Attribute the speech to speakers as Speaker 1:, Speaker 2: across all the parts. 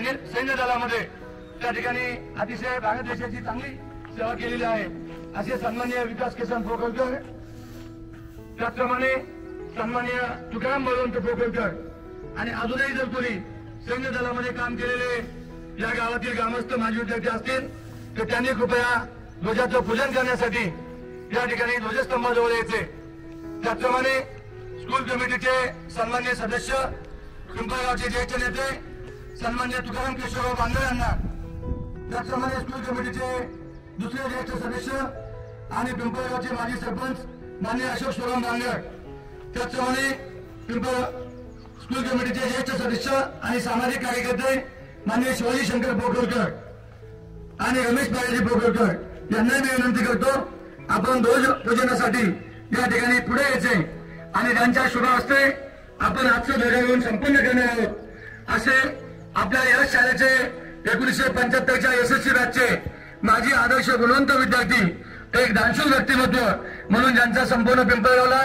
Speaker 1: सैन्य दलामध्ये त्या ठिकाणी अतिशय भारत देशाची चांगली सेवा केलेली आहे असे सन्माननीय विकास किसन पोकळकर, त्याचप्रमाणे सन्माननीय तुकाराम बळवंत पोकळकर आणि अजूनही जर कोणी सैन्य दलामध्ये काम केलेले या गावातील ग्रामस्थ माजी विद्यार्थी असतील तर त्यांनी कृपया ध्वजाचं पूजन करण्यासाठी या ठिकाणी ध्वजस्तंभाजवळ यायचे। त्याचप्रमाणे स्कूल कमिटीचे सन्माननीय सदस्य, पिंपळगावचे ज्येष्ठ नेते सन्माननीय तुकाराम केशवराव बांगर यांना, त्याचप्रमाणे स्कूल कमिटीचे दुसरे ज्येष्ठ सदस्य आणि पिंपळगावचे माजी सरपंच माननीय अशोक शिवराम बांगर, त्याचप्रमाणे स्कूल कमिटीचे ज्येष्ठ सदस्य आणि सामाजिक कार्यकर्ते माननीय शिवाजी शंकर पोकळकर आणि रमेश बाळाजी पोकळकर यांना मी विनंती करतो, आपण ध्वज पूजनासाठी या ठिकाणी पुढे यायचे आणि त्यांच्या शुभ हस्ते आपण आजचं ध्वजारोहण संपन्न करणार आहोत। असे आपल्या या शाळेचे 1975च्या यशस्वी बॅचचे माजी आदर्श गुणवंत विद्यार्थी, एक दानशूर व्यक्तिमत्व म्हणून ज्यांचा संपूर्ण पिंपळगावला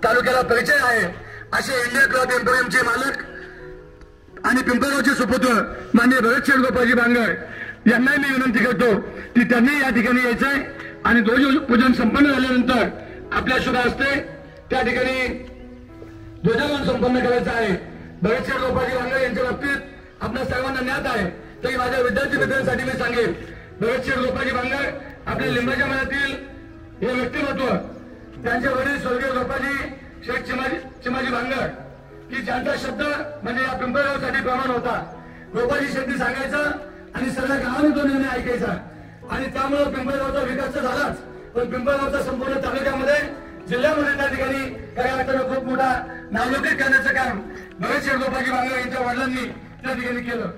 Speaker 1: तालुक्याला परिचय आहे असे इंडिया क्लॉथ एम्पोरियमचे मालक आणि पिंपळगावचे सुपुत्र माननीय भरतशेठ गोपाळजी बांगर यांनाही मी विनंती करतो की त्यांनी या ठिकाणी यायचंय आणि ध्वज पूजन संपन्न झाल्यानंतर आपल्या शुभ हस्ते त्या ठिकाणी ध्वजारोहण संपन्न करायचं आहे। भरतशेठ गोपाळजी बांगर यांच्या बाबतीत आपल्या सर्वांना ज्ञात आहे, तरी माझ्या विद्यार्थी मित्रांसाठी मी सांगेन, भरतशेठ गोपाळजी बांगर आपल्या लिंबाच्या मनातील हे व्यक्तिमत्व, त्यांचे वडील स्वर्गीय गोपाळजी शेठ चिमाजी बांगर की ज्यांचा शब्द म्हणजे या पिंपळगावसाठी प्रमाण होता। गोपाळजी शेट्टी सांगायचा आणि सगळ्या गावाने तो निर्णय ऐकायचा आणि त्यामुळे पिंपळगावचा विकास झालाच, पण पिंपळगावचा संपूर्ण तालुक्यामध्ये जिल्ह्यामध्ये त्या ठिकाणी खऱ्या अर्थानं खूप मोठा नावलौकिक करण्याचं काम भरतशेठ गोपाळजी बांगर यांच्या वडिलांनी त्या ठिकाणी केलं।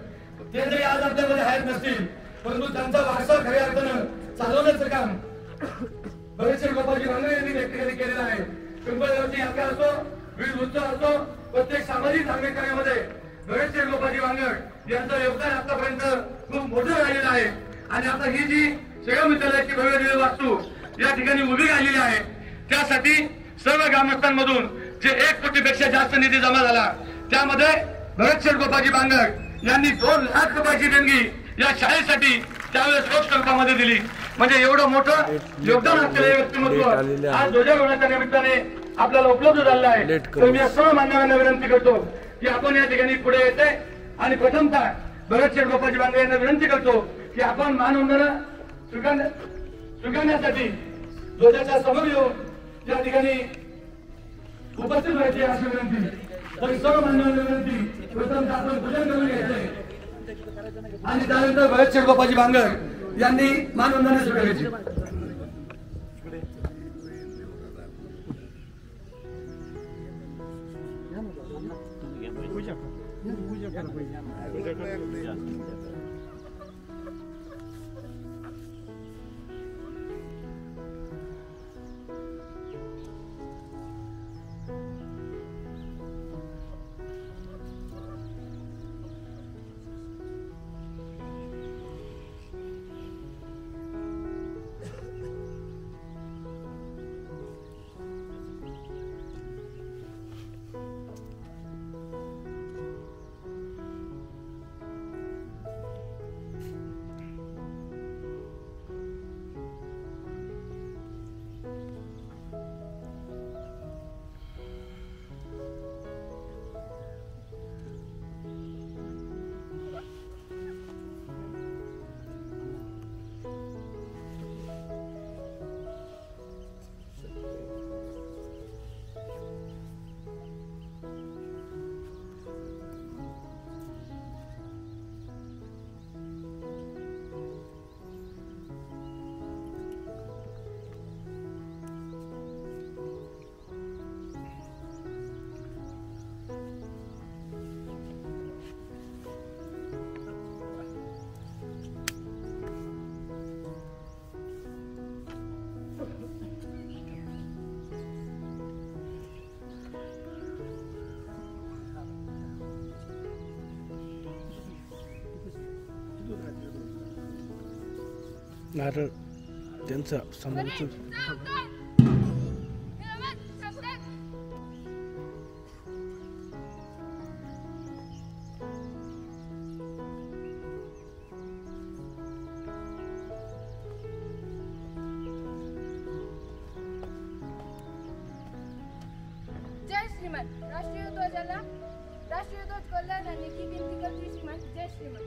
Speaker 1: ते जरी आज आपल्यामध्ये आहेत नसतील परंतु त्यांचा वारसा खऱ्या अर्थानं चालवण्याचं काम भरतशेठ गोपाळजी बांगर यांनी त्या ठिकाणी केलेलं आहे। पिंपळगावची यात्रा असो, विविध उत्सव असो, प्रत्येक सामाजिक धार्मिक कार्यामध्ये भरतशेठ गोपाळजी बांगर यांचं योगदान आतापर्यंत खूप मोठं राहिलेलं आहे आणि आता ही जी सेवा विद्यालयाची भव्य दिव्य वास्तू या ठिकाणी उभी राहिलेली आहे, त्यासाठी सर्व ग्रामस्थांमधून जे 1 कोटीपेक्षा जास्त निधी जमा झाला त्यामध्ये भरतशेठ गोपाळजी बांगर यांनी 2 लाख रुपयाची देणगी या शाळेसाठी त्यावेळेस रोख स्वरूपामध्ये दिली। म्हणजे एवढं मोठं योगदान असलेले व्यक्तिमत्व आज ध्वजारोहणाच्या निमित्ताने आपल्याला उपलब्ध झालेलं आहे। तर मी सर्व मान्यवरांना विनंती करतो की आपण या ठिकाणी पुढे येते आणि प्रथमतः भरतशेठ गोपाळजी बांगर यांना विनंती करतो की आपण मानवंदना स्वीकारण्यासाठी ध्वजाच्या समोर येऊन या ठिकाणी उपस्थित व्हायचे अशी विनंती। तर सर्व मान्यवरांना विनंती, प्रथमतः आपण पूजन करून घ्यायचे आणि त्यानंतर भरतशेठ गोपाळजी बांगर यांनी मानवंदना स्वीकारायची।
Speaker 2: नारळ त्यांचा समोरचं
Speaker 3: श्रीमान. राष्ट्रीय ध्वज कल्याण आणि की गिनती करते श्रीमान. जय श्रीमान.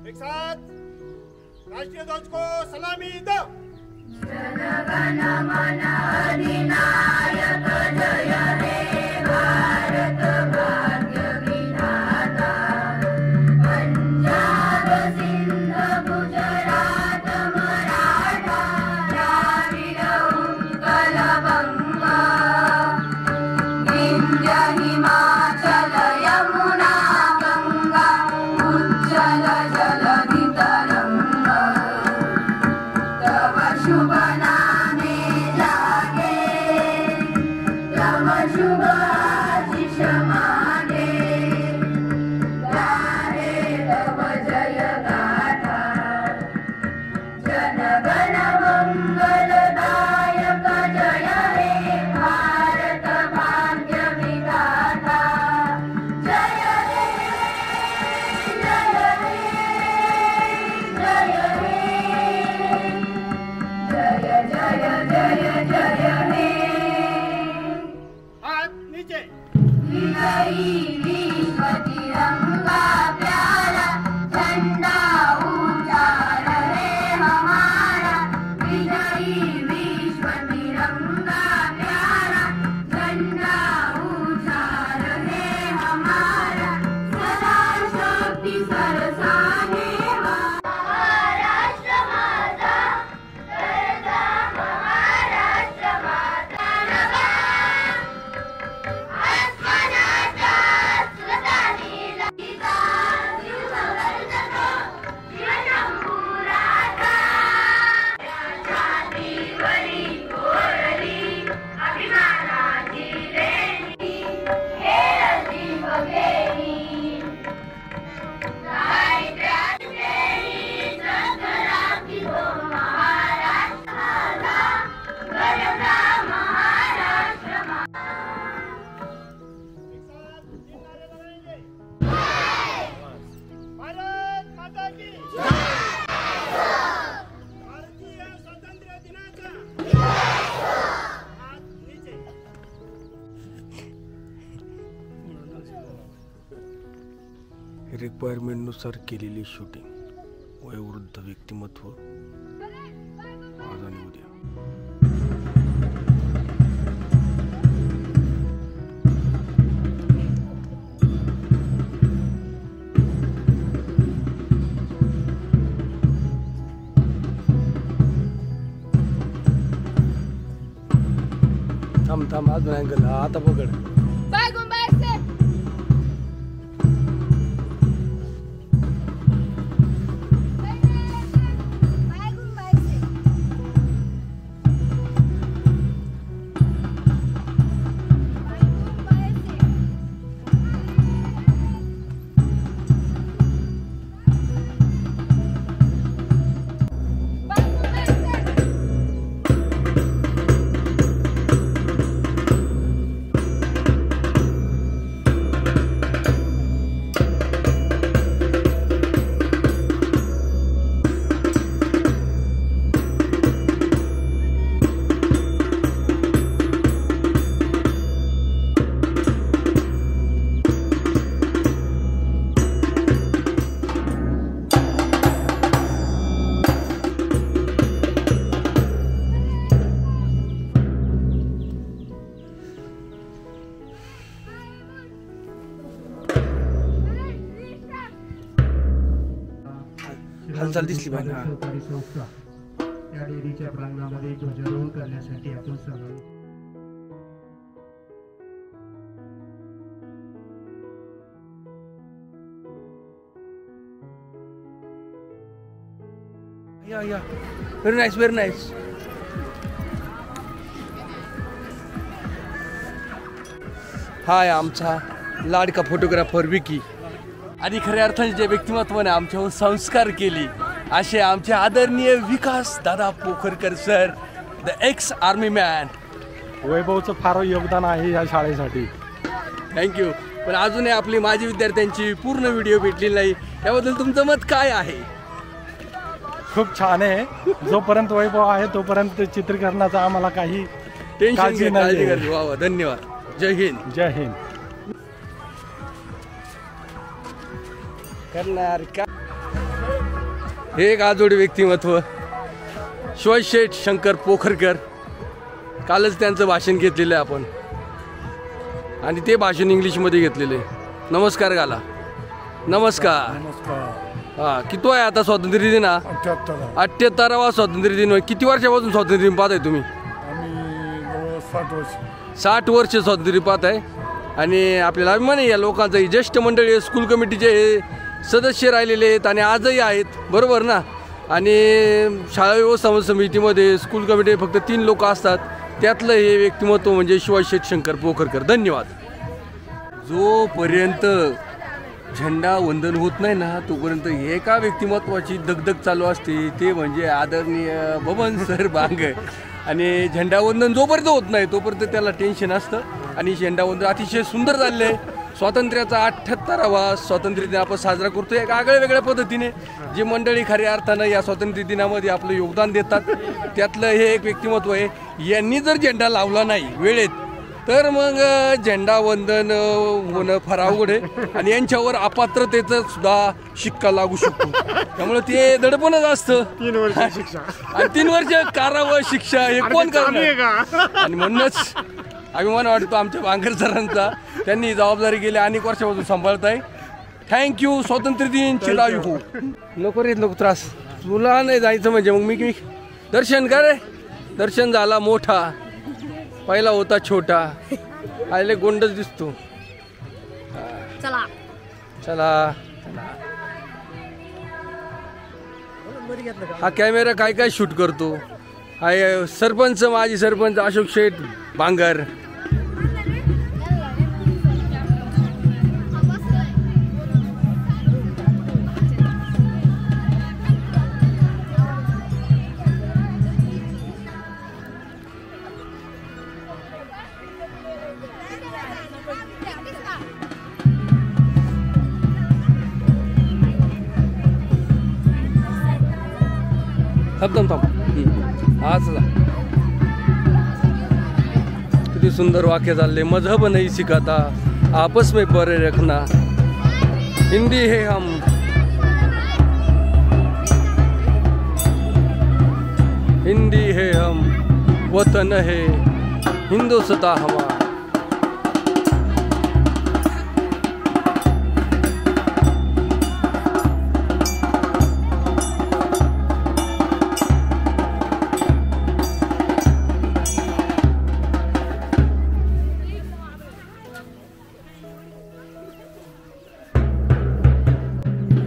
Speaker 4: एक साथ राष्ट्रीय ध्वज को सलामी दो.
Speaker 5: जनगण मन अधिनायक जय हे भारत भाग्य विधाता. पंजाब सिंध गुजरात मराठा द्राविड उत्कल बंगा. विंध्य हिमाचल यमुना गंगा उज्जल जलधि तरंगा. तव शुभ नामे जागे तव शुभ आशीष मागे. गाहे तव जय गाथा जनगण मंगलदायक जय हे भारत भाग्य विधाता. जय हे जय हे जय हे जय जय जय जय हे.
Speaker 4: हाथ नीचे.
Speaker 5: विजयी विश्व तिरंगा प्यारा झंडा ऊंचा रहे हमारा. विजयी विश्व तिरंगा प्यारा झंडा ऊंचा रहे हमारा. सदा शक्ति सरसाने महाराष्ट्र माता करता महाराष्ट्र माता नवा. आसमानाचा स्वतःनी ललिता शिववर्धनो शिवशंभूराजा. छातीवरी कोरली अभिमानाची लेणी हेरती बघेनी. दारिद्र्यात श्रेणी सतराकी तो महाराष्ट्राला गरजा महाराष्ट्र मा.
Speaker 4: एक साथ तीन नारे लगाएंगे. भारत माता की भारतीय स्वातंत्र्य दिनाचा हात नीचे.
Speaker 2: रिक्वायरमेंटनुसार केलेली शूटिंग. वयोवृद्ध व्यक्तिमत्व आज आणि उद्या. थांब थांब अजून अँगल आता पकड.
Speaker 3: बाय गुम बाय से. बाय गुम बाय से. बाय गुम बाय से.
Speaker 2: माणसाला दिसली पाहिजे. हा.
Speaker 6: सहकारी संस्था या डेअरीच्या प्रांगणामध्ये ध्वजारोहण करण्यासाठी आपण सर्वांनी
Speaker 2: या व्हेरी नाईस व्हेरी नाईस. हाय आमचा लाडका फोटोग्राफर विकी. आणि खऱ्या अर्थाने जे व्यक्तिमत्वाने आमच्यावर संस्कार केली असे आमचे आदरणीय विकास दादा Pokharkar sir, the ex army man.
Speaker 7: वैभवचं फार योगदान आहे या शाळेसाठी.
Speaker 2: थँक्यू. पण अजूनही आपली माजी विद्यार्थ्यांची पूर्ण व्हिडिओ भेटली नाही, त्याबद्दल तुमचं मत काय आहे?
Speaker 7: खूप छान आहे. जोपर्यंत वैभव आहे तोपर्यंत चित्रीकरणाचा आम्हाला काही
Speaker 2: टेन्शन
Speaker 7: नाही.
Speaker 2: नाही. वा वा, धन्यवाद. जय हिंद.
Speaker 7: जय हिंद.
Speaker 2: करणार का हे एक आजोडी व्यक्तिमत्व शिवाजीशेठ शंकर पोखरकर. कालच त्यांचं भाषण घेतलेलं आहे आपण, आणि ते भाषण इंग्लिशमध्ये घेतलेले. नमस्कार गाला. नमस्कार. हा, किती आहे आता स्वातंत्र्य दिन? 78वा स्वातंत्र्य दिन. किती वर्षापासून स्वातंत्र्य दिन पाहताय तुम्ही? 60 वर्ष स्वातंत्र्य पाहत आहे. आणि आपल्याला अभिमान आहे या लोकांचा. ज्येष्ठ मंडळी स्कूल कमिटीचे हे सदस्य राहिलेले आहेत आणि आजही आहेत, बरोबर ना? आणि शाळा व्यवस्थापन समितीमध्ये स्कूल कमिटी फक्त 3 लोक असतात, त्यातलं हे व्यक्तिमत्व म्हणजे शिवाजीशेठ शंकर पोखरकर. धन्यवाद. जोपर्यंत झेंडा वंदन होत नाही ना तोपर्यंत एका व्यक्तिमत्वाची दगदग चालू असते, ते म्हणजे आदरणीय बबन सर बांगर. आणि झेंडावंदन जोपर्यंत होत नाही तोपर्यंत त्याला टेन्शन असतं. आणि झेंडावंदन अतिशय सुंदर झालेलं आहे. स्वातंत्र्याचा 78वा स्वातंत्र्य दिन आपण साजरा करतो एक आगळ्या वेगळ्या पद्धतीने. जी मंडळी खऱ्या अर्थानं या स्वातंत्र्य दिनामध्ये आपलं योगदान देतात त्यातलं हे एक व्यक्तिमत्व आहे. यांनी जर झेंडा लावला नाही वेळेत तर मग झेंडावंदन होणं फार अवघड आहे. आणि यांच्यावर अपात्रतेचा सुद्धा शिक्का लागू शकतो. त्यामुळे ते दडपणच असतं.
Speaker 4: 3 वर्ष शिक्षा
Speaker 2: आणि 3 वर्ष कारावास शिक्षा हे कोण करणार? आणि म्हणूनच अभिमान वाटतो आमच्या बांगर सरांचा. त्यांनी जबाबदारी गेली अनेक वर्षापासून सांभाळत आहे. थँक्यू. स्वातंत्र्य दिन चिरायू हो. नको रे नको त्रास. तुला नाही जायचं म्हणजे मग मी दर्शन कर. दर्शन झाला मोठा, पहिला होता छोटा. आले गोंडच दिसतो.
Speaker 3: चला
Speaker 2: चला. हा कॅमेरा काय काय शूट करतो? हाय सरपंच, माजी सरपंच अशोक शेठ बांगर. थांब. आज किती सुंदर वाक्य चालले. मजहब नहीं सिखाता आपस में बरे रखना, हिंदी है हम, हिंदी है हम, वतन है हिंदुस्तान हमारा.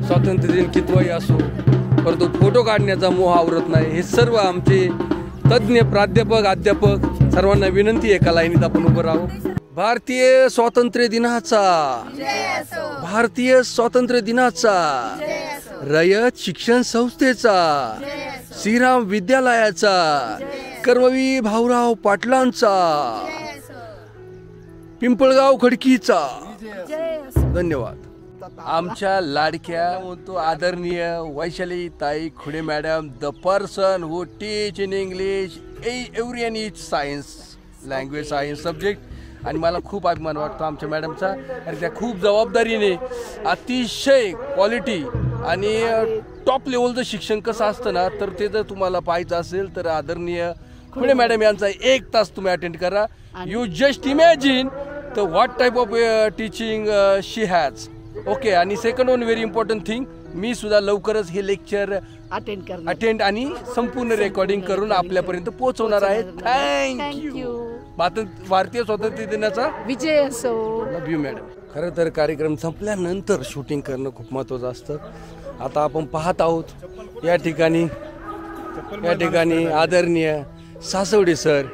Speaker 2: स्वातंत्र्य दिन कितवाही असो परंतु फोटो काढण्याचा मोह आवरत नाही. हे सर्व आमचे तज्ज्ञ प्राध्यापक अध्यापक सर्वांना विनंती आहे एका लाईनीत आपण उभं राहू. भारतीय स्वातंत्र्य दिनाचा, भारतीय स्वातंत्र्य दिनाचा, रयत शिक्षण संस्थेचा, श्रीराम विद्यालयाचा, कर्मवीर भाऊराव पाटलांचा, पिंपळगाव खडकीचा. धन्यवाद. आमच्या लाडक्या म्हणतो आदरणीय वैशाली ताई Khude madam, the person who teach in English every and each science language science subject. आणि मला खूप अभिमान वाटतो आमच्या मॅडमचा. आणि त्या खूप जबाबदारीने अतिशय क्वालिटी आणि टॉप लेवलचं शिक्षण कसं असतं ना, तर ते जर तुम्हाला पाहायचं असेल तर आदरणीय खुडे मॅडम यांचा 1 तास तुम्ही अटेंड करा. You just imagine the what type of teaching she has. Okay. आणि second one very important thing, मी सुद्धा लवकरच हे लेक्चर अटेंड आणि संपूर्ण रेकॉर्डिंग करून आपल्यापर्यंत पोहोचवणार आहे. थँक्यू. भारतीय स्वातंत्र्य दिनाचा
Speaker 8: विजय असो.
Speaker 2: Love you madam. खरं तर कार्यक्रम संपल्यानंतर शूटिंग करणं खूप महत्त्वाचं असतं. आता आपण पाहत आहोत या ठिकाणी आदरणीय सासवडे सर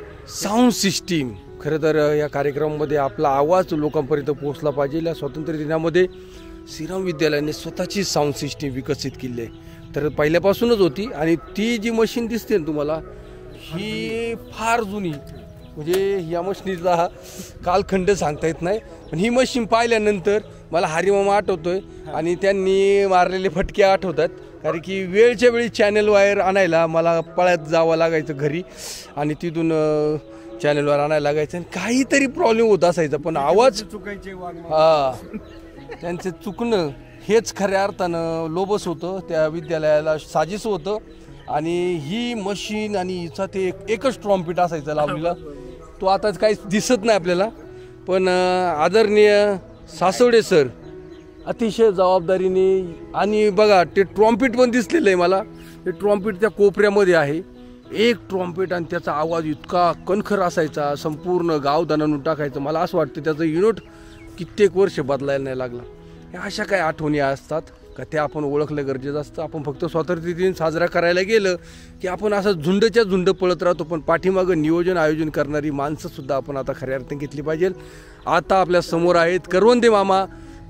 Speaker 2: साऊंड सिस्टीम. खरं तर या कार्यक्रमामध्ये आपला आवाज लोकांपर्यंत पोहोचला पाहिजे. या स्वातंत्र्य दिनामध्ये श्रीराम विद्यालयाने स्वतःची साऊंड सिस्टीम विकसित केली आहे. तर पहिल्यापासूनच होती आणि ती जी मशीन दिसते ना तुम्हाला ही फार जुनी, म्हणजे या मशीनीचा कालखंड सांगता येत नाही. पण ही मशीन पाहिल्यानंतर मला हरिमामा आठवतोय आणि त्यांनी मारलेले फटके आठवतात. कारण की वेळच्या वेळी चॅनल वायर आणायला मला पळ्यात जावं लागायचं घरी आणि तिथून चॅनल वायर आणायला लागायचं आणि काहीतरी प्रॉब्लेम होत असायचा. पण आवाज त्यांचं चुकणं हेच खऱ्या अर्थानं लोबस होतं, त्या विद्यालयाला साजिस होतं. आणि ही मशीन आणि हिचा ते एकच ट्रॉम्पिट असायचा लावलेला, तो आता काहीच दिसत नाही आपल्याला. पण आदरणीय सासवडे सर अतिशय जबाबदारीने, आणि बघा ते ट्रॉम्पिट पण दिसलेलं आहे मला. ते ट्रॉम्पिट त्या कोपऱ्यामध्ये आहे, एक ट्रॉम्पिट, आणि त्याचा आवाज इतका कणखर असायचा, संपूर्ण गाव दणानून टाकायचं. मला असं वाटतं त्याचं युनिट कित्येक वर्ष बदलायला नाही लागला. ह्या अशा काही आठवणी असतात का त्या आपण ओळखलं गरजेचं असतं. आपण फक्त स्वातंत्र्य दिन साजरा करायला गेलं की आपण असं झुंडच्या झुंड पळत राहतो, पण पाठीमागं नियोजन आयोजन करणारी माणसंसुद्धा आपण आता खऱ्या अर्थाने घेतली पाहिजे. आता आपल्या समोर आहेत करवंदे मामा,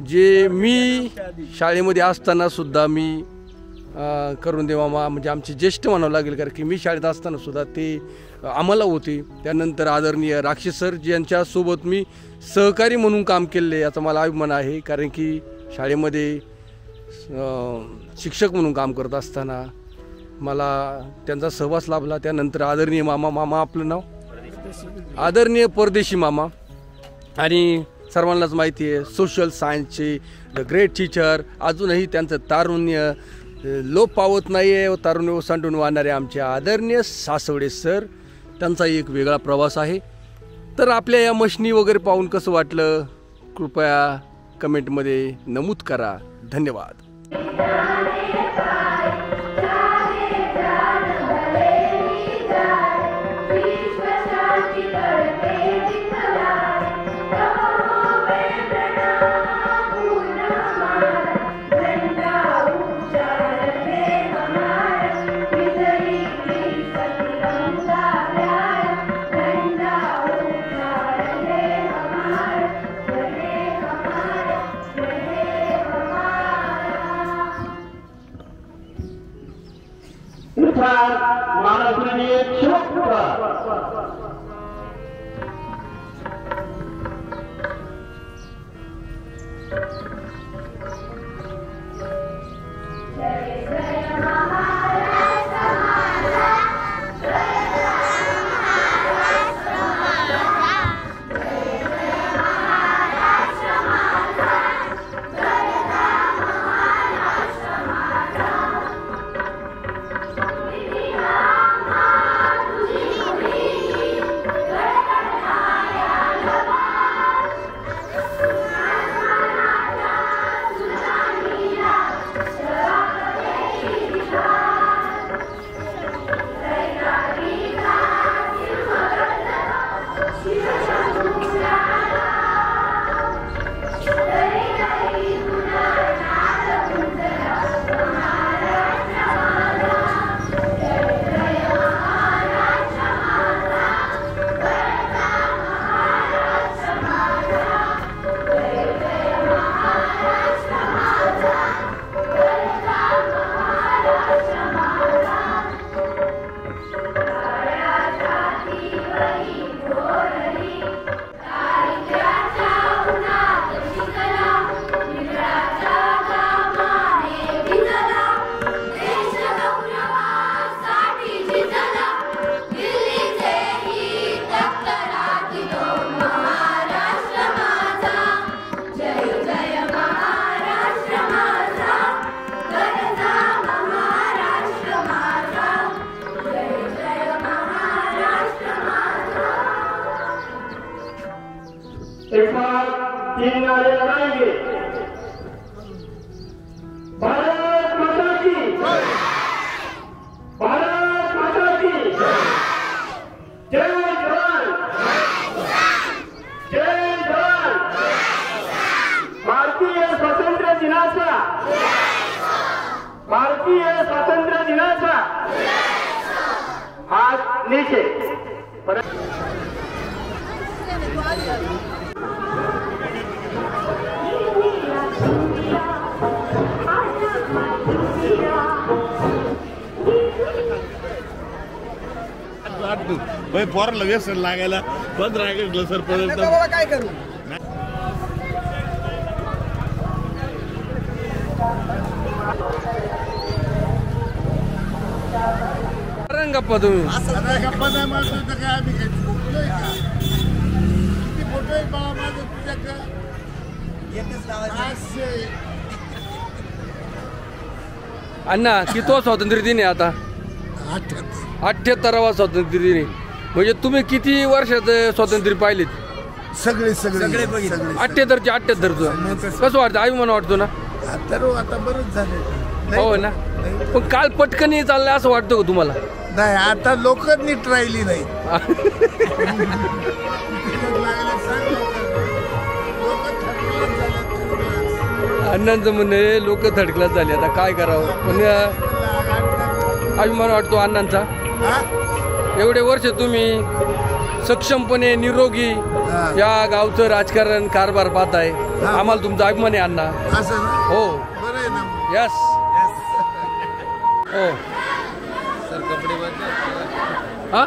Speaker 2: जे मी शाळेमध्ये असतानासुद्धा मी करवंदे मामा म्हणजे आमचे ज्येष्ठ म्हणावं लागेल, कारण की मी शाळेत असतानासुद्धा ते आम्हाला होते. त्यानंतर आदरणीय राक्षस सर ज्यांच्यासोबत मी सहकारी म्हणून काम केले याचा मला अभिमान आहे. कारण की शाळेमध्ये शिक्षक म्हणून काम करत असताना मला त्यांचा सहवास लाभला. त्यानंतर आदरणीय मामा आपलं नाव आदरणीय परदेशी मामा, आणि सर्वांनाच माहिती आहे सोशल सायन्सचे द ग्रेट टीचर. अजूनही त्यांचं तारुण्य लोप पावत नाही आहे, तारुण्य ओसांडून वाहणारे आमचे आदरणीय सासवडे सर. त्यांचा एक वेगळा प्रवास आहे. तर आपल्या या मशनी वगैरे पाहून कसं वाटलं कृपया कमेंटमध्ये नमूद करा. धन्यवाद.
Speaker 4: तीन नारे लगाएंगे। भारत
Speaker 8: हात नीचे
Speaker 4: पोराला व्यसन लागायला बंद राहायला सर पर्यंत
Speaker 9: काय करू
Speaker 2: गप्पा तुम्ही
Speaker 4: गप्पा नाही मारतो तर काय आम्ही किती फोटो आहे बाळा माझं तुझ्याकडं
Speaker 2: अण्णा कितवा स्वातंत्र्य दिन आहे आता 78वा स्वातंत्र्य दिन आहे म्हणजे तुम्ही किती वर्षात स्वातंत्र्य पाहिलेत
Speaker 4: सगळे सगळे
Speaker 2: 78चे 78चं कसं वाटतं अभिमान वाटतो ना
Speaker 4: आता बरंच झाले
Speaker 2: हो ना पण काल पटकन चाललंय असं वाटतं का तुम्हाला
Speaker 4: नाही आता लोक नीट राहिली नाही
Speaker 2: अण्णांचं म्हणणे लोक थडकलाच झाले आता काय करावं पण अभिमान वाटतो अण्णांचा एवढे वर्ष तुम्ही सक्षमपणे निरोगी या गावचं राजकारण कारभार पाहताय आम्हाला तुमचा अभिमान आहे अण्णा हो यस हो सर कपडे हा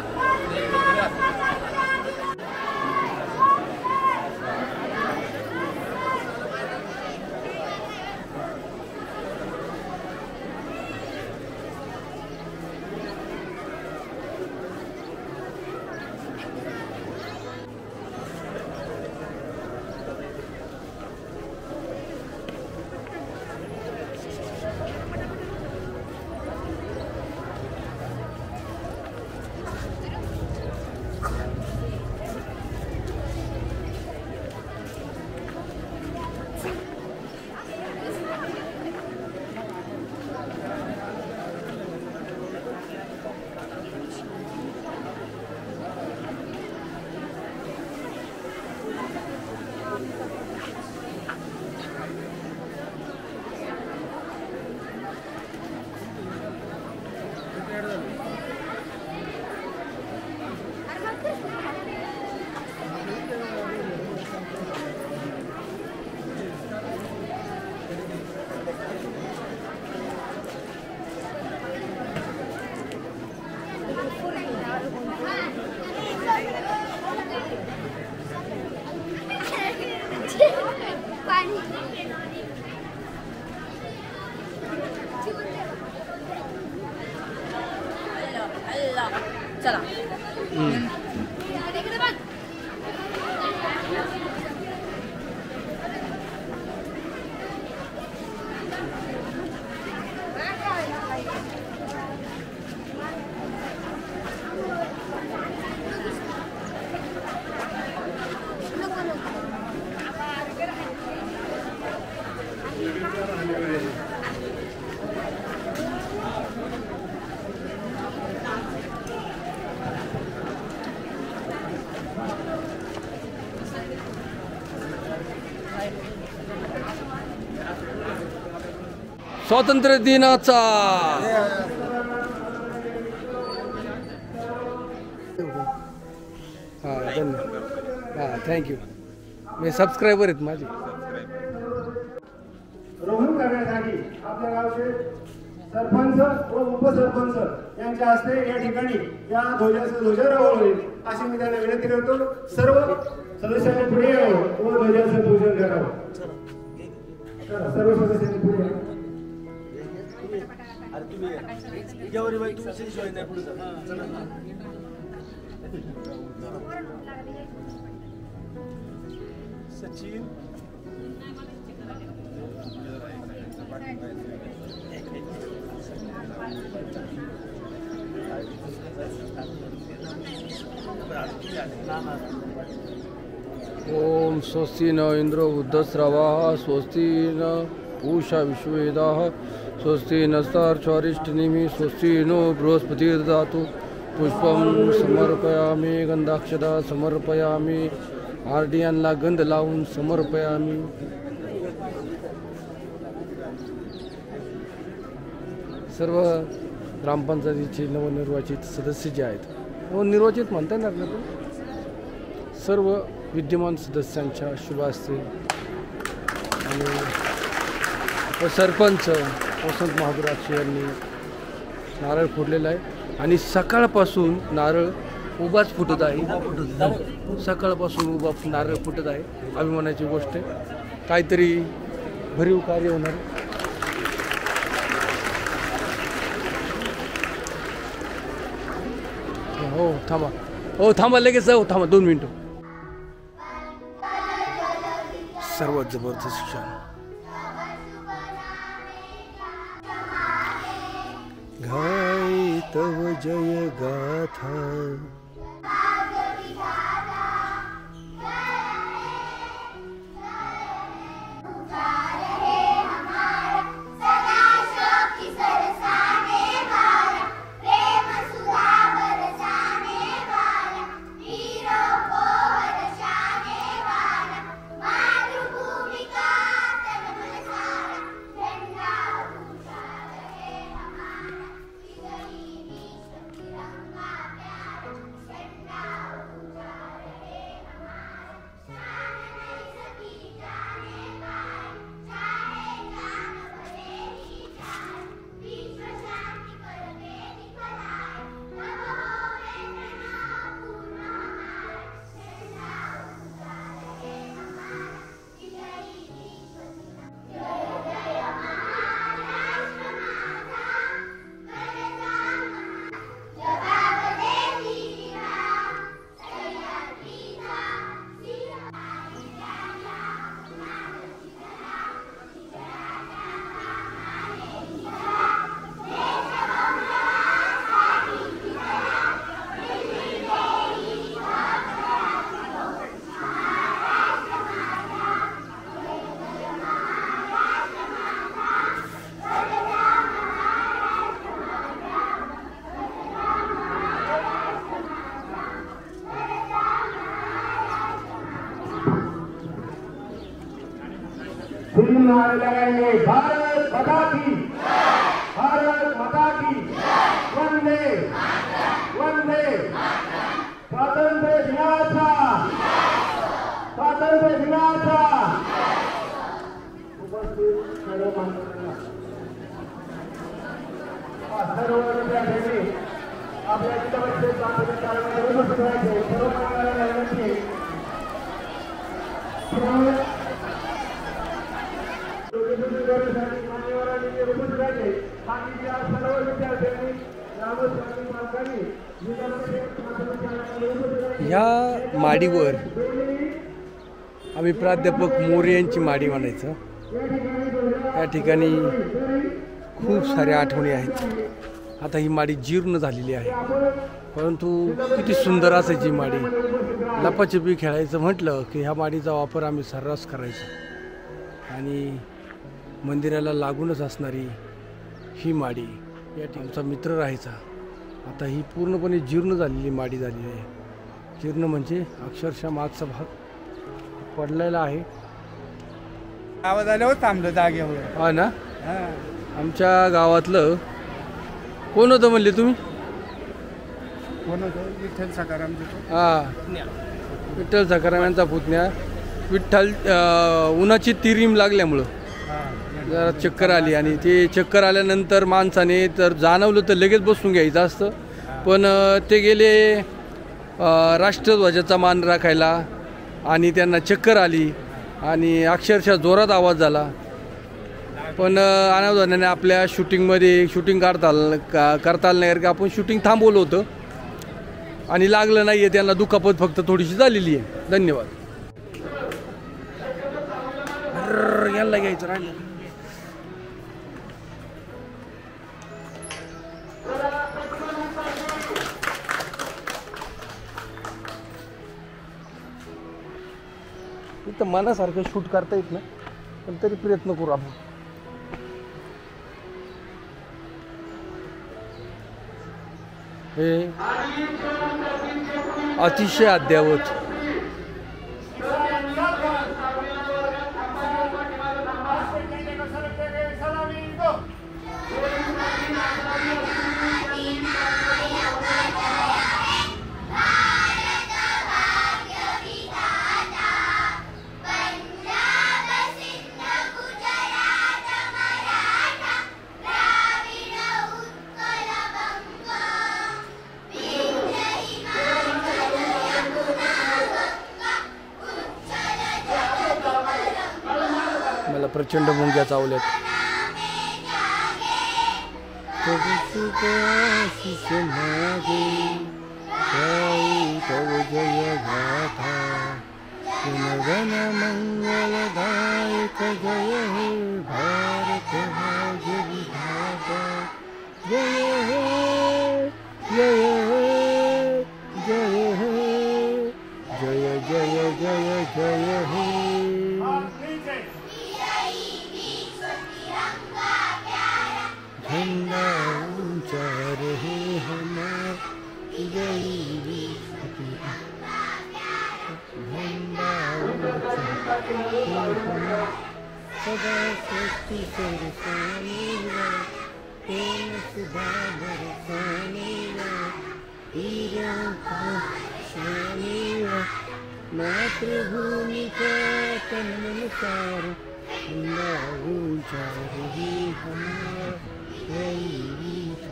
Speaker 3: चला
Speaker 2: स्वातंत्र्य दिनाचा हां धन्यवाद हां थँक्यू मी सबस्क्रायबर आहेत माझे
Speaker 6: रोहन करण्यासाठी आपल्या गावचे सरपंच व उपसरपंच यांच्या हस्ते या ठिकाणी या ध्वजारोहण होईल अशी मी त्यांना विनंती करतो. सर्व सदस्यांनी पुढे यावं व ध्वजाचं पूजन करावं. सर्व सदस्यांनी पुढे यावं.
Speaker 7: सचिन
Speaker 2: ओम स्वस्ति न इंद्र वृद्धस्रवाः स्वस्ति न पूषा विश्ववेदाः स्वस्ति नस्तार्चारिष्टनेमि स्वस्ति नो बृहस्पतिर्ददातु पुष्पं समर्पयामि गंधाक्षता समर्पयामि आरडीएनला गंध लावून समर्पयामि. सर्व ग्रामपंचायतीचे नवनिर्वाचित सदस्य जे आहेत, नवनिर्वाचित म्हणता येणार ना, पण सर्व विद्यमान सदस्यांच्या शुभ असतील आणि सरपंच वसंत महागुराक्षी यांनी नारळ फोडलेला आहे आणि सकाळपासून नारळ उभाच फुटत आहे. सकाळपासून उभा नारळ फुटत आहे. अभिमानाची गोष्ट आहे. काहीतरी भरीव कार्य होणार. हो थांबा, हो थांबा, लगेच हो थांबा 2 मिनिटं. सर्वात जबरदस्त क्षण. गाई तव जय गाथा
Speaker 6: नारे लगाएंगे भारत माता की, भारत माता की, वंदे वंदे. स्वातंत्र्य दिनाचा, स्वातंत्र्य दिनाचा उपस्थित सर्व मान्यवरांना, सर्व विद्यार्थ्यांनी आपल्या जिल्ह्यामध्ये सांस्कृतिक कार्यक्रमामध्ये उपस्थित राहायचे. सर्व मान्यवरांना विनंती.
Speaker 2: ह्या माडीवर आम्ही प्राध्यापक मोरे यांची माडी म्हणायचं. या ठिकाणी खूप साऱ्या आठवणी आहेत. आता ही माडी जीर्ण झालेली आहे, परंतु किती सुंदर असायची माडी. लपाछपी खेळायचं म्हटलं की ह्या माडीचा वापर आम्ही सर्रास करायचो आणि मंदिराला लागूनच असणारी ही माडी या ठिकाणचा मित्र राहायचा. आता ही पूर्णपणे जीर्ण झालेली माडी झालेली आहे. जीर्ण म्हणजे अक्षरशः मागचा भाग पडलेला आहे.
Speaker 8: आवाज आल्यावर थांबलं जागेवर.
Speaker 2: हा ना. आमच्या गावातलं कोण होतं म्हणले तुम्ही?
Speaker 8: कोण होतं? विठ्ठल सकाराम.
Speaker 2: हा, विठ्ठल सकाराम यांचा पुतण्या. विठ्ठल उन्हाची तिरीम लागल्यामुळं जरा चक्कर आली आणि ते चक्कर आल्यानंतर माणसाने तर जाणवलं तर लगेच बसून घ्यायचं असतं, पण ते गेले राष्ट्रध्वजाचा मान राखायला आणि त्यांना चक्कर आली आणि अक्षरशः जोरात आवाज झाला. पण अनावधानाने आपल्या शूटिंगमध्ये शूटिंग करता आलं नाही, आपण शूटिंग थांबवलं होतं आणि लागलं नाही आहे. त्यांना दुखापत फक्त थोडीशी झालेली आहे. धन्यवाद. याला घ्यायचं राहिलं. इथं मनासारखं शूट करता येत ना, पण तरी प्रयत्न करू आपण. हे अतिशय अद्यावत प्रचंड मुंग्या चावल्यात. जय गाथा जनगण मंगलदायक जय हे भारत भाग्य विधाता जय हे जय हे जय हे जय जय जय जय हे. झंडा ऊंचा रहे हमारा जय झंडा सदा सृष्टि सरसानेगा प्रेम सुधा बरसानेगा वीरों का शानेगा मातृभूमि का तन मन सारो झंडा ऊंचा रहे हमारा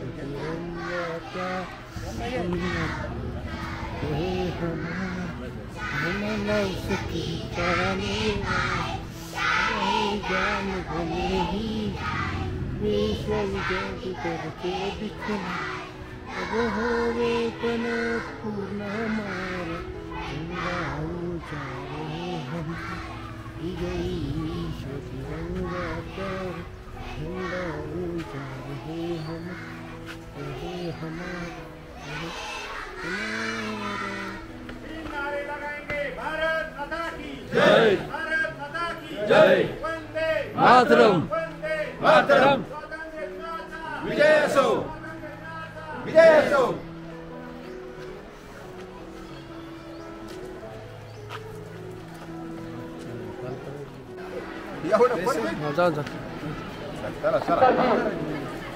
Speaker 2: तिरंगा का जान भले ही विश्व जगत करके दिखना अब होवे तन पूर्ण हमारा झंडा ऊंचा रहे हम जय तिरंगा पर झंडा ऊंचा रहे हम रहे हमारा
Speaker 6: नारे लगाएंगे भारत माता की
Speaker 2: जय
Speaker 6: भारत माता की
Speaker 2: जय
Speaker 6: वंदे
Speaker 2: मातरम
Speaker 6: वंदे
Speaker 2: मातरम
Speaker 6: स्वातंत्र्य दिनाचा
Speaker 2: विजय असो
Speaker 6: स्वातंत्र्य दिनाचा
Speaker 2: विजय असो.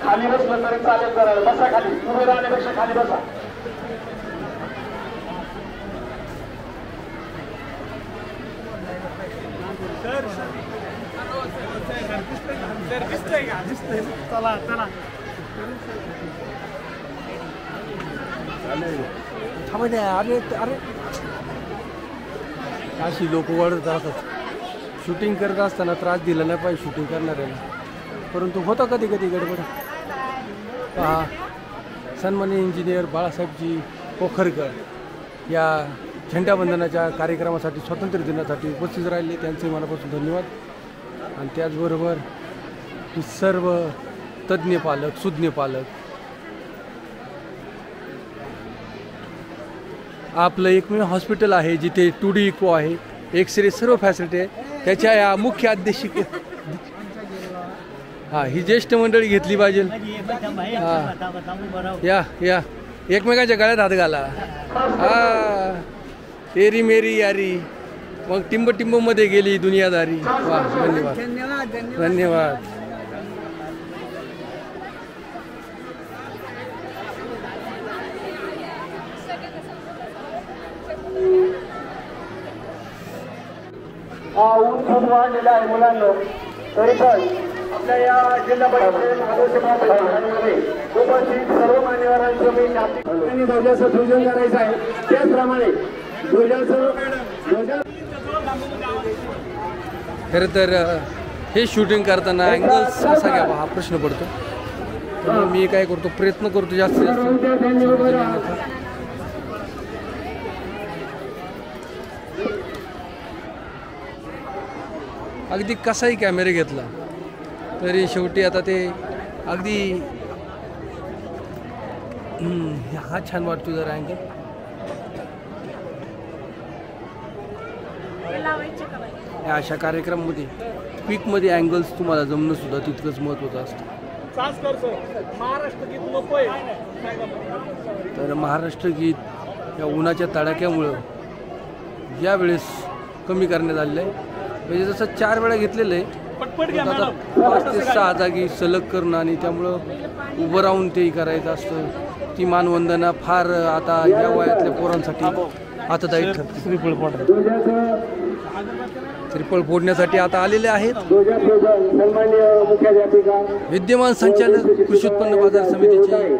Speaker 6: खाली बसलं तरी चालेल. जरा बसा खाली, उभे राहण्यापेक्षा खाली बसा.
Speaker 2: अरे अरे अशी लोक वाढत राहतात. शूटिंग करत असताना त्रास दिला नाही पाहिजे शूटिंग करणाऱ्याला, परंतु होतं कधी कधी गडबड. पहा, सन्माननीय इंजिनियर बाळासाहेबजी पोखरकर या झेंडावंदनाच्या कार्यक्रमासाठी स्वातंत्र्य दिनासाठी उपस्थित राहिले, त्यांचे मनापासून धन्यवाद. आणि त्याचबरोबर सर्व तज्ज्ञ पालक सुज्ञ पालक, आपलं एकमेव हॉस्पिटल आहे जिथे 2D इको आहे, एक्सरे सर्व फॅसिलिटी आहे. त्याच्या या मुख्य अध्यक्षिक हां ही ज्येष्ठ मंडळी घेतली पाहिजे. हां या या एकमेकांच्या गळ्यात हात घाला. हा तेरी मेरी यारी, मग टिंब टिंबमध्ये गेली दुनियादारी. वा धन्यवाद धन्यवाद.
Speaker 6: ऊन खूप वाढलेला आहे मुलांना, तरी पण आपल्या या जिल्हा परिषद आदर्शमध्ये उपस्थित सर्व मान्यवरांचं मी त्यांनी ध्वजाचं पूजन करायचं आहे. त्याचप्रमाणे
Speaker 2: खरं तर हे शूटिंग करताना अँगल्स कसा घ्यावा हा प्रश्न पडतो. त्यामुळे मी काय करतो, प्रयत्न करतो जास्तीत जास्त. अगदी कसाही कॅमेरा घेतला तरी शेवटी आता ते अगदी हा छान वाटतो जरा अँगल. या अशा कार्यक्रमामध्ये पीकमध्ये अँगल्स तुम्हाला जमणं सुद्धा तितकंच महत्त्वाचं असतं. तर महाराष्ट्र गीत या उन्हाच्या तडाख्यामुळं यावेळेस कमी करण्यात आलेलं आहे. म्हणजे जसं 4 वेळा घेतलेलं आहे, 5 ते 6 जागी सलग करणं आणि त्यामुळं उभं राहून तेही करायचं असतं. ती मानवंदना फार आता या वयातल्या पोरांसाठी आतादायी ठरते. त्रिफळ फोडण्यासाठी आता आलेले आहेत विद्यमान संचालक कृषी उत्पन्न बाजार समितीचे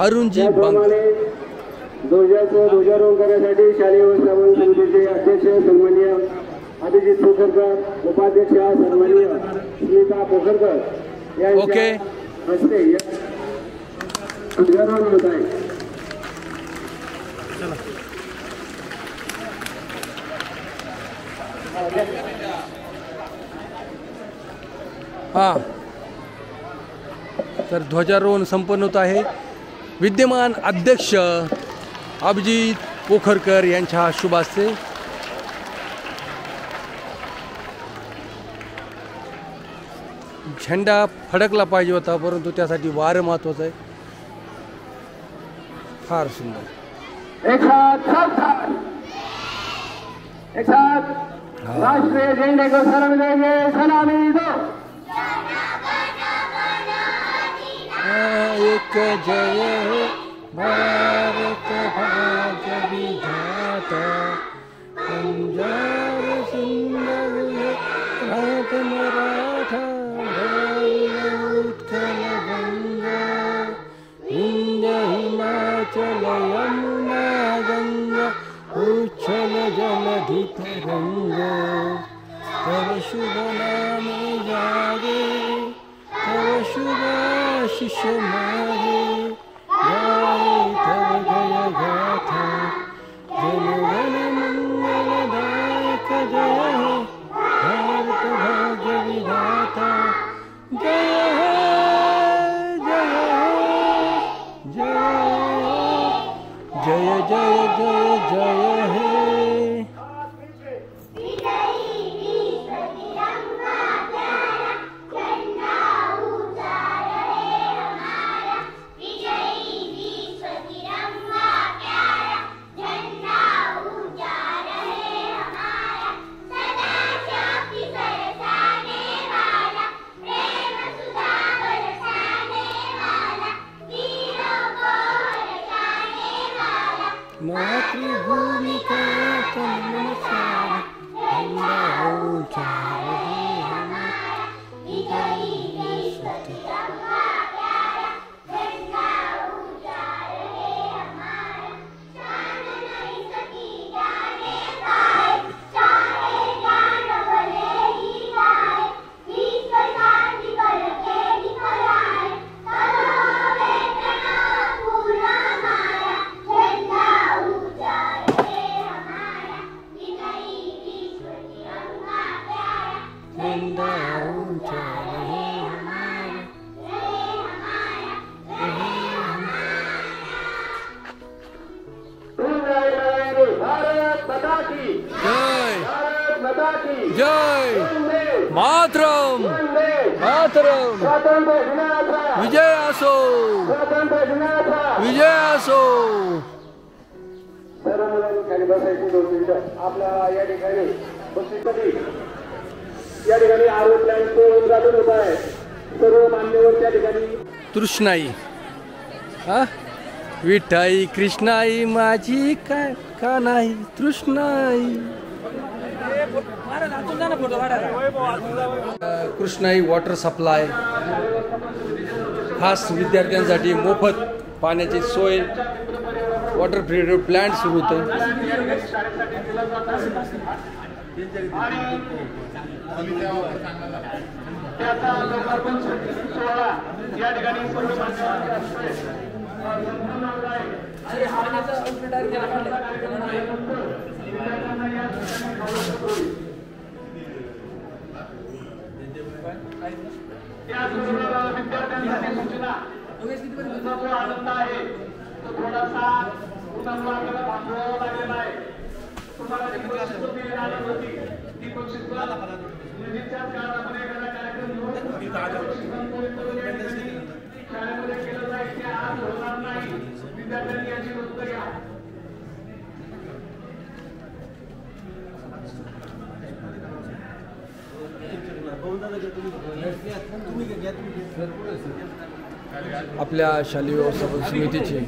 Speaker 2: अरुणजी बांगर.
Speaker 6: ध्वजारोहण करण्यासाठी शालेय व्यवस्थापन समितीचे अध्यक्ष सन्माननीय अभिजित पोखरकर उपाध्यक्ष सन्माननीय स्मिता पोखरकर यांच्या हस्ते ध्वजारोहण होत आहे.
Speaker 2: हां, तर ध्वजारोहण संपन्न होत आहे. विद्यमान अध्यक्ष अभिजित पोखरकर यांच्या शुभ हस्ते झेंडा फडकला पाहिजे होता, परंतु त्यासाठी वारं महत्वाचं आहे. फार सुंदर.
Speaker 6: एक साथ राष्ट्रीय झंडे को सलामी देंगे. सलामी दो.
Speaker 2: एक जय हे भारत भाग्य विधाता, पंजाब सुंदर रात मराठा उत्कल गंगा, विंध्य हिमाचल यमुना गंगा, उच्छल जलधि तरंगा. तव शुभ नामे जागे, तव शुभ आशीष मागे, गाये तव जय गाथा. जन गण मंगलदायक जय हे भारत भाग्य विधाता. जय हे जय हे जय जय जय जय हे. मातृभूमि का तन मन सारा ठंडा हो जाए. जय मातरम मातरम. विजय असो विजय असो.
Speaker 6: सर्व मुलांनी खाली बसायची 2 मिनिटं. आपल्या या ठिकाणी बसण्यासाठी या ठिकाणी आरो प्लॅनचं उद्घाटन होत आहे. सर्व मान्यवर त्या ठिकाणी.
Speaker 2: तृष्णाई हा विठाई कृष्णाई माझी काय का नाही तृष्णाई. कृष्णाई वॉटर सप्लाय खास विद्यार्थ्यांसाठी मोफत पाण्याची सोय, वॉटर ट्रीटमेंट प्लांट सुरू होतं.
Speaker 6: विद्यार्थ्यांसाठी सूचना. तुमचा जो आनंद आहे तो थोडासा पुनर्वागाला थांबवावा लागलेला आहे. तुम्हाला जी बक्षीस मिळाली होती ती बक्षीस निधीच्याच काळामध्ये एखादा कार्यक्रम घेऊन शाळेमध्ये केलं जाईल. ते आज होणार नाही. विद्यार्थ्यांनी याची नोंद घ्या.
Speaker 2: आपल्या शालेय व्यवस्थापन समितीचे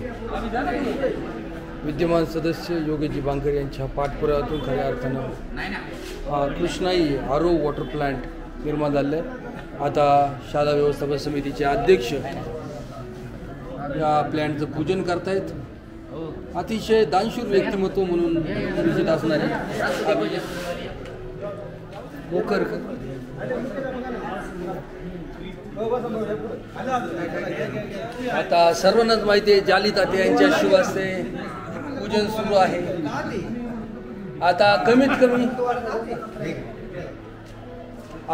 Speaker 2: विद्यमान सदस्य योगेजी बांगर यांच्या पाठपुराव्यातून खऱ्या अर्थानं हा कृष्णाई आरो वॉटर प्लांट निर्माण झाले. आता शाळा व्यवस्थापन समितीचे अध्यक्ष या प्लॅन्टचं पूजन करतायत. अतिशय दानशूर व्यक्तिमत्व म्हणून परिचित असणारे मोकर आता सर्वांनाच माहिती आहे जाली तात्या यांच्या शुभ हस्ते पूजन सुरू आहे. आता कमीत कमी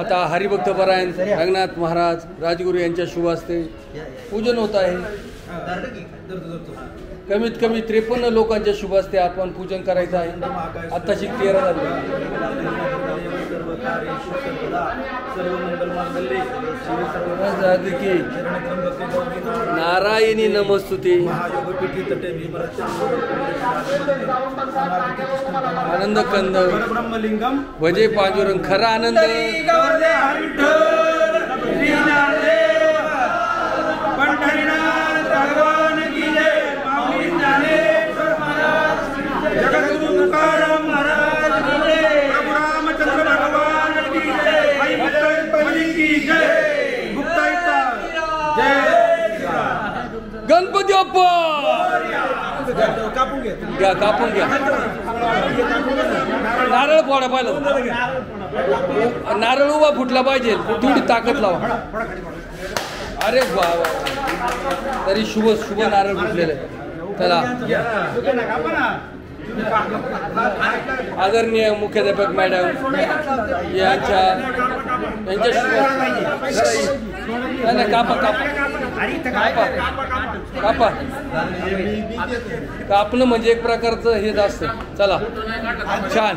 Speaker 2: आता हरिभक्त परायण रंगनाथ महाराज राजगुरू यांच्या शुभ हस्ते पूजन होत आहे. कमीत कमी 53 लोकांच्या शुभ हस्ते आपण पूजन करायचं आहे. आत्ताची 13 झाली की नारायणी नमस्तुते आनंद कंद भजे पांडुरंग खरा आनंद गणपती बाप्पा घ्या कापून घ्या. नारळ फोडा पाहिलं नारळ उभा फुटला पाहिजे तेवढी ताकद लावा. अरे वा तरी शुभ शुभ नारळ फुटलेलं आहे. चला आदरणीय मुख्याध्यापक मॅडम यांच्या कापा कापणं म्हणजे एक प्रकारचं हेच असतं. चला छान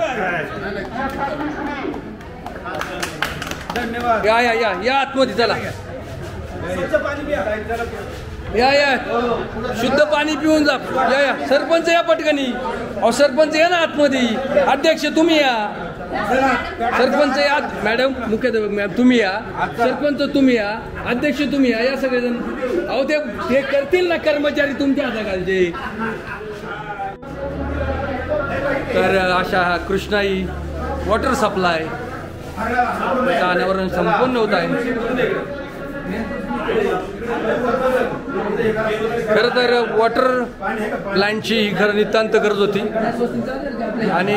Speaker 2: या या या या आतमध्ये चला या या शुद्ध पाणी पिऊन जा. या या सरपंच या पटकनी. अहो सरपंच या ना आतमध्ये. अध्यक्ष तुम्ही या. सरपंच या मॅडम मुख्याध्यापक मॅम तुम्ही या. सरपंच तुम्ही या. अध्यक्ष तुम्ही या. या सगळेजण. अहो ते करतील ना कर्मचारी तुमच्या हाताखालचे. तर अशा कृष्णाई वॉटर सप्लाय अनावरण संपन्न होत आहे. खरं तर वॉटर प्लॅन्टची ही खरं नितांत गरज होती आणि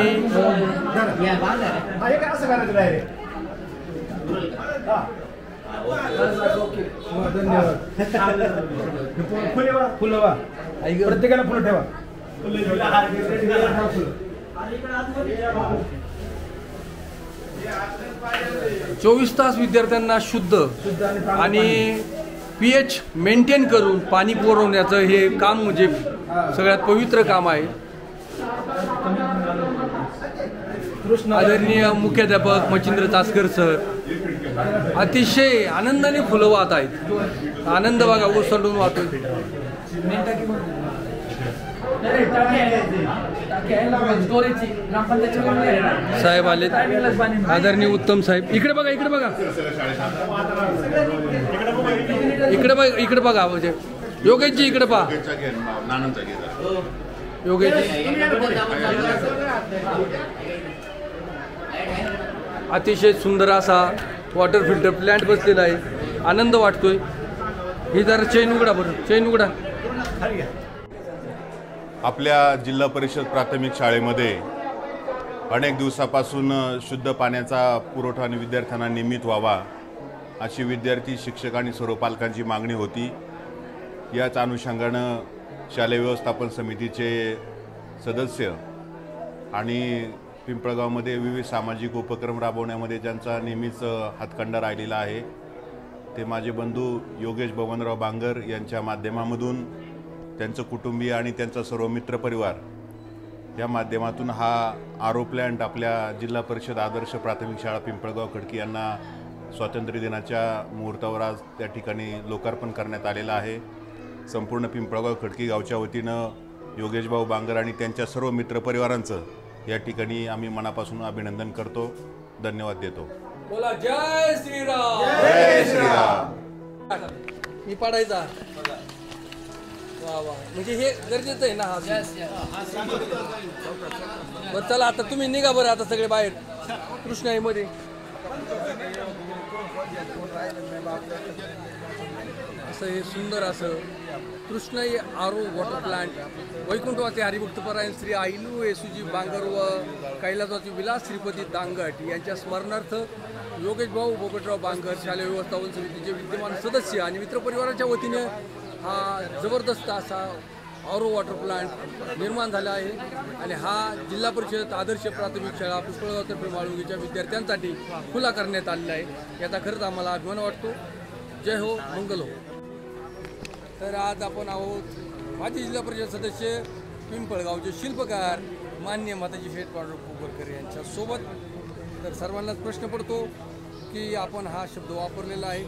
Speaker 8: प्रत्येकाला फुलं ठेवा.
Speaker 2: 24 तास विद्यार्थ्यांना शुद्ध आणि pH मेंटेन करून पाणी पुरवण्याचं हे काम म्हणजे सगळ्यात पवित्र काम आहे. आदरणीय मुख्याध्यापक मच्छिंद्र तासकर सर अतिशय आनंदाने फुलं वाहत आहेत. आनंद बघा ओसंडून वाहतोय. साहेब आले आदरणीय उत्तम साहेब. इकडे बघा इकडे बघा इकडे बघा इकडे बघा. म्हणजे योगेशजी इकडे पहा. योगेशजी अतिशय सुंदर असा वॉटर फिल्टर प्लॅन्ट बसलेला आहे. आनंद वाटतोय. ही जरा चेन उघडा बरं. चेन उघडा.
Speaker 4: आपल्या जिल्हा परिषद प्राथमिक शाळेमध्ये अनेक दिवसापासून शुद्ध पाण्याचा पुरवठा आणि विद्यार्थ्यांना नियमित व्हावा अशी विद्यार्थी शिक्षक आणि सर्व पालकांची मागणी होती. याच अनुषंगानं शालेय व्यवस्थापन समितीचे सदस्य आणि पिंपळगावमध्ये विविध सामाजिक उपक्रम राबवण्यामध्ये ज्यांचा नेहमीच हातखंडा राहिलेला आहे ते माझे बंधू योगेश बबनराव बांगर यांच्या माध्यमामधून त्यांचं कुटुंबीय आणि त्यांचा सर्व मित्रपरिवार या माध्यमातून हा आरो प्लॅन्ट आपल्या जिल्हा परिषद आदर्श प्राथमिक शाळा पिंपळगाव खडकी यांना स्वातंत्र्य दिनाच्या मुहूर्तावर आज त्या ठिकाणी लोकार्पण करण्यात आलेलं आहे. संपूर्ण पिंपळगाव खडकी गावच्या वतीनं योगेशभाऊ बांगर आणि त्यांच्या सर्व मित्रपरिवारांचं या ठिकाणी आम्ही मनापासून अभिनंदन करतो. धन्यवाद देतो.
Speaker 2: बोला जय श्रीराम.
Speaker 4: जय श्रीराम.
Speaker 2: मी पाडायचा वा वा म्हणजे हे गरजेचं आहे ना. बरं चला आता तुम्ही निघा बरं. आता सगळे बाहेर कृष्णाईमध्ये असं हे सुंदर असं कृष्णाई आरो वॉटर प्लांट वैकुंठवासी हरिभक्तपरायण श्री आईलू येसुजी बांगर व कैलासवासी विलास श्रीपती दांगट यांच्या स्मरणार्थ योगेश भाऊ बोबटराव बांगर शालेय व्यवस्थापन समितीचे विद्यमान सदस्य आणि मित्रपरिवाराच्या वतीने हा जबरदस्त असा आरो वॉटर प्लांट निर्माण झाला आहे आणि हा जिल्हा परिषद आदर्श प्राथमिक शाळा पिंपळगाव तर्फे माळुंगीच्या विद्यार्थ्यांसाठी खुला करण्यात आलेला आहे. याचा खरंच आम्हाला अभिमान वाटतो. जय हो, मंगल हो. तर आज आपण आहोत माजी जिल्हा परिषद सदस्य पिंपळगावचे शिल्पकार मान्य माताजी शेठ पांडुरंग पोगरकर यांच्या सोबत. तर सर्वांनाच प्रश्न पडतो की आपण हा शब्द वापरलेला आहे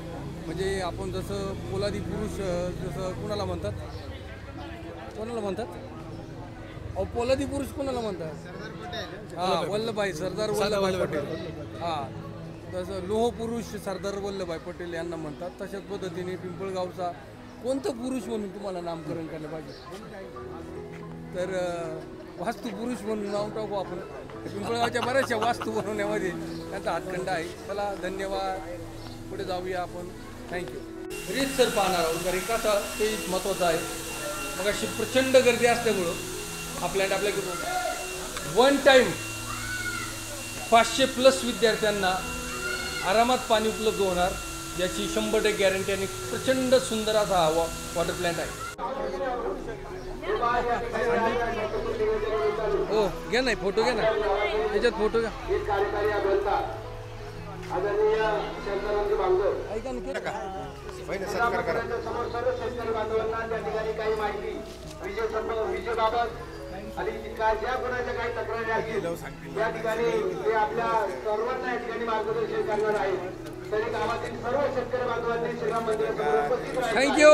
Speaker 2: म्हणजे आपण जसं पोलादी पुरुष जसं कोणाला म्हणतात अहो पोलादी पुरुष कोणाला म्हणतात? हां, वल्लभभाई सरदार वल्लभभाई पटेल. हां, तसं लोह पुरुष सरदार वल्लभभाई पटेल यांना म्हणतात. तशाच पद्धतीने पिंपळगावचा कोणतं पुरुष म्हणून तुम्हाला नामकरण करायला पाहिजे तर वास्तू पुरुष म्हणून नाव टाकू आपण. पिंपळगावच्या बऱ्याचशा वास्तू बनवण्यामध्ये त्यांचा हातखंडा आहे. चला धन्यवाद. पुढे जाऊया आपण. थँक्यू. रीतसर पाहणार आहोत कारण कसं ते महत्त्वाचं आहे. मग अशी प्रचंड गर्दी असल्यामुळं आपल्याकडे वन टाईम 500+ विद्यार्थ्यांना आरामात पाणी उपलब्ध होणार याची 100% गॅरंटी आणि प्रचंड सुंदर असा हा वॉटर प्लॅन्ट आहे. हो घ्या नाही फोटो घ्या ना त्याच्यात फोटो घ्या. ऐका ना
Speaker 4: पहिले सत्कार करा.
Speaker 6: आणि ज्या कोणाच्या काही तक्रारी असतील या ठिकाणी ते आपल्या सर्वांना या ठिकाणी मार्गदर्शन करणार आहेत. तरी गावातील सर्व शेतकरी बांधवांनी श्रीराम मंदिरासमोर उपस्थित राहायचं.
Speaker 2: थँक्यू.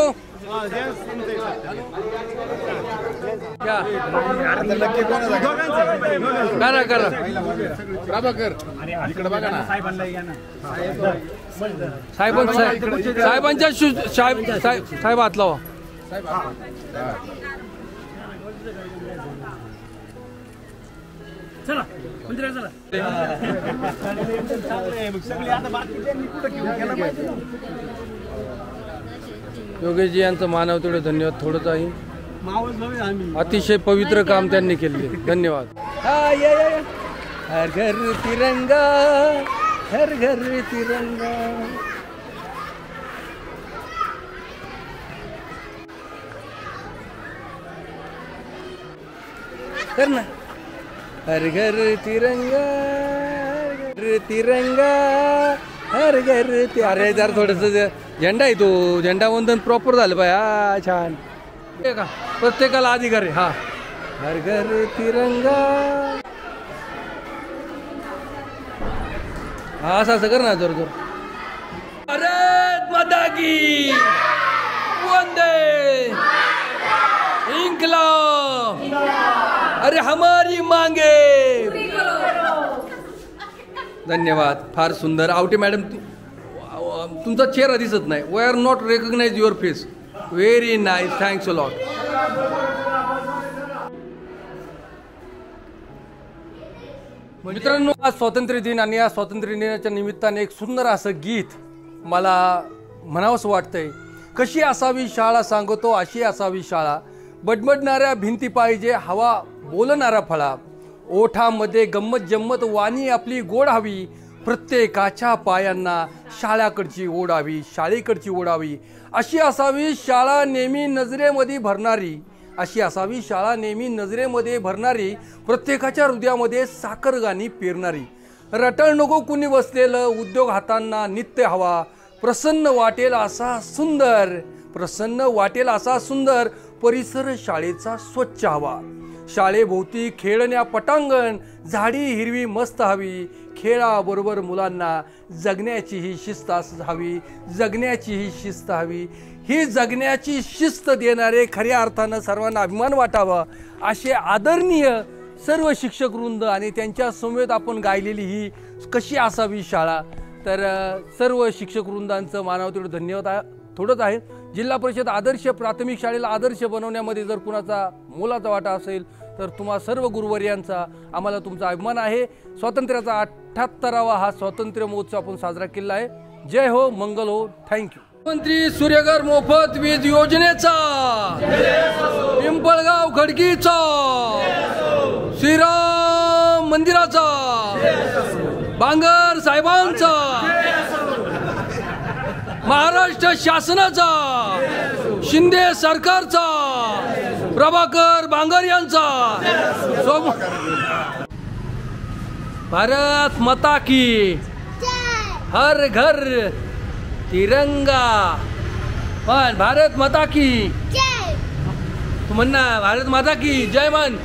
Speaker 4: प्रभाकर इकडे बघा ना.
Speaker 2: साहेबांच्या साहेब हात लावा.
Speaker 8: चला मंदिरात चला.
Speaker 2: योगेशजी यांचं मानव तेवढे धन्यवाद. थोडंच आहे अतिशय पवित्र काम त्यांनी केले. धन्यवाद. हर घर तिरंगा हर घर तिरंगा. कर ना. हर घर तिरंगा हर तिरंगा हर घर. अरे जर थोडस झेंडा आहे तो झेंडा वंदन प्रॉपर झालं पाहिजे. हा छान. का प्रत्येकाला अधिकार आहे. हा हर घर तिरंगा. हा असं कर ना जोर जोर. भारत माता की वंदे इन्कलाब. अरे हमारी मांगे. धन्यवाद. फार सुंदर. आवटे मॅडम तुमचा चेहरा दिसत नाही. We are not recognise your face. Very nice. Thanks a lot. मित्रांनो आज स्वातंत्र्य दिन आणि या स्वातंत्र्य दिनाच्या निमित्ताने एक सुंदर असं गीत मला म्हणावंसं वाटतंय. कशी असावी शाळा सांगतो अशी असावी शाळा. बडबडणाऱ्या भिंती पाहिजे हवा बोलणारा फळा. ओठामध्ये गंमत जम्मत वाणी आपली गोड हवी. प्रत्येकाच्या पायांना शाळेकडची ओढ हवी. शाळेकडची ओढ हवी. अशी असावी शाळा नेहमी नजरेमध्ये भरणारी. अशी असावी शाळा नेहमी नजरेमध्ये भरणारी. प्रत्येकाच्या हृदयामध्ये साखरगाणी पेरणारी. रटळ नको कुणी बसलेलं उद्योग हातांना नित्य हवा. प्रसन्न वाटेल असा सुंदर प्रसन्न वाटेल असा सुंदर परिसर शाळेचा स्वच्छ हवा. शाळेभोवती खेळण्या पटांगण झाडी हिरवी मस्त हवी. खेळाबरोबर मुलांना जगण्याची ही शिस्त हवी. जगण्याची ही शिस्त हवी. ही जगण्याची शिस्त देणारे खऱ्या अर्थानं सर्वांना अभिमान वाटावा असे आदरणीय सर्व शिक्षक वृंद आणि त्यांच्या समवेत आपण गायलेली ही कशी असावी शाळा. तर सर्व शिक्षक वृंदांचं मानावं धन्यवाद. थोडंच आहे. जिल्हा परिषद आदर्श प्राथमिक शाळेला आदर्श बनवण्यामध्ये जर कुणाचा मोलाचा वाटा असेल तर तुम्हा सर्व गुरुवर्यांचा आम्हाला तुमचा अभिमान आहे. स्वातंत्र्याचा 78वा हा स्वातंत्र्य महोत्सव आपण साजरा केला आहे. जय हो, मंगल हो. थँक्यू. मंत्री सूर्यघर मोफत वीज योजनेचा, पिंपळगाव खडकीचा, श्रीराम मंदिराचा, बांगर साहेबांचा, महाराष्ट्र शासनाचा, शिंदे सरकारचा, प्रभाकर बांगर यांचा, भारत माता की, हर घर तिरंगा, पण भारत माता की तू म्हण ना, भारत माता की जय म्हण.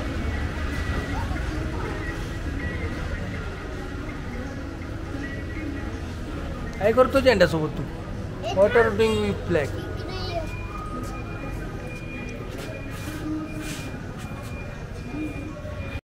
Speaker 2: काय करतो झेंड्यासोबत तू? What are doing with flag.